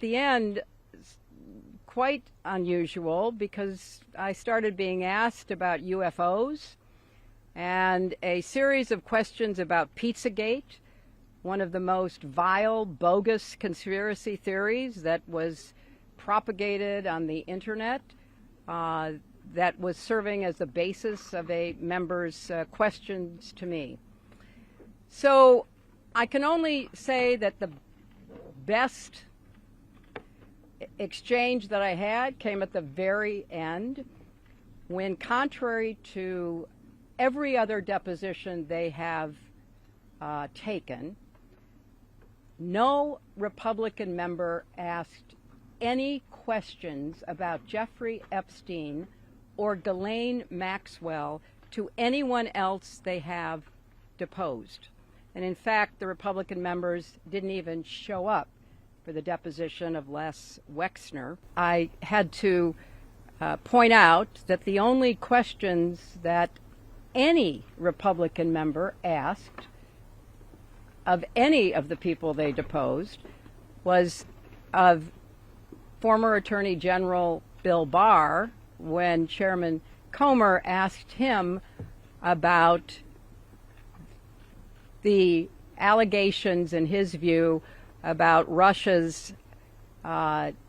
the end, quite unusual, because I started being asked about UFOs and a series of questions about Pizzagate, one of the most vile, bogus conspiracy theories that was propagated on the internet, that was serving as the basis of a member's questions to me. So I can only say that the best exchange that I had came at the very end, when, contrary to every other deposition they have taken, no Republican member asked any questions about Jeffrey Epstein or Ghislaine Maxwell to anyone else they have deposed. And in fact, the Republican members didn't even show up for the deposition of Les Wexner. I had to point out that the only questions that any Republican member asked of any of the people they deposed was of former Attorney General Bill Barr, when Chairman Comer asked him about the allegations, in his view, about Russia's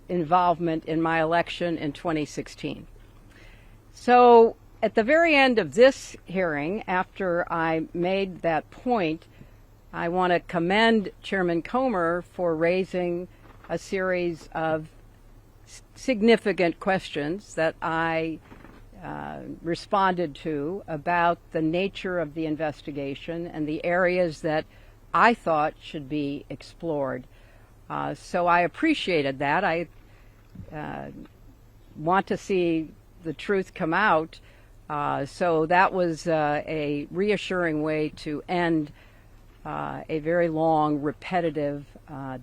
involvement in my election in 2016. So at the very end of this hearing, after I made that point, I want to commend Chairman Comer for raising a series of significant questions that I responded to about the nature of the investigation and the areas that I thought should be explored. So I appreciated that. I want to see the truth come out. So that was a reassuring way to end a very long, repetitive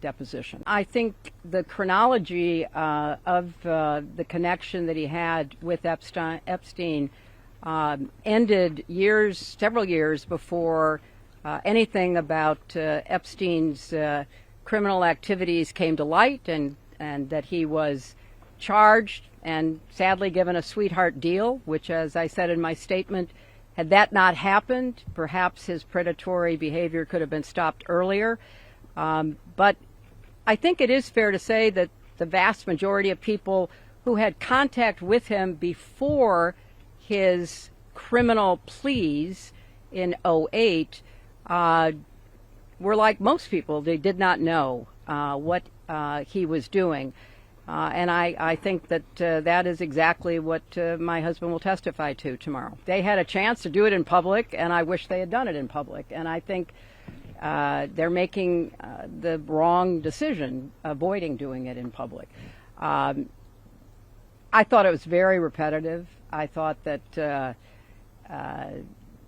deposition. I think the chronology of the connection that he had with Epstein ended several years before anything about Epstein's criminal activities came to light, and that he was charged and sadly given a sweetheart deal, which, as I said in my statement, had that not happened, perhaps his predatory behavior could have been stopped earlier. But I think it is fair to say that the vast majority of people who had contact with him before his criminal pleas in 2008 were like most people. They did not know what he was doing. And I think that that is exactly what my husband will testify to tomorrow. They had a chance to do it in public, and I wish they had done it in public. And I think they're making the wrong decision, avoiding doing it in public. I thought it was very repetitive. I thought that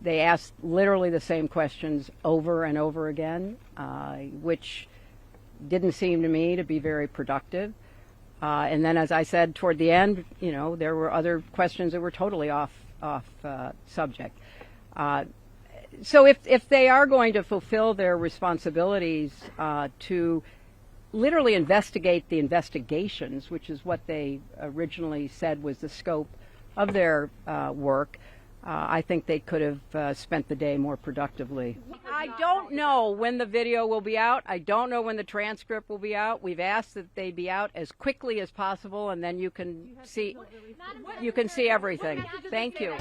they asked literally the same questions over and over again, which didn't seem to me to be very productive. And then, as I said, toward the end, there were other questions that were totally off subject. So if they are going to fulfill their responsibilities to literally investigate the investigations, which is what they originally said was the scope of their work, I think they could have spent the day more productively. I don't know when the video will be out. I don't know when the transcript will be out. We've asked that they be out as quickly as possible, and then you can see everything. Thank you.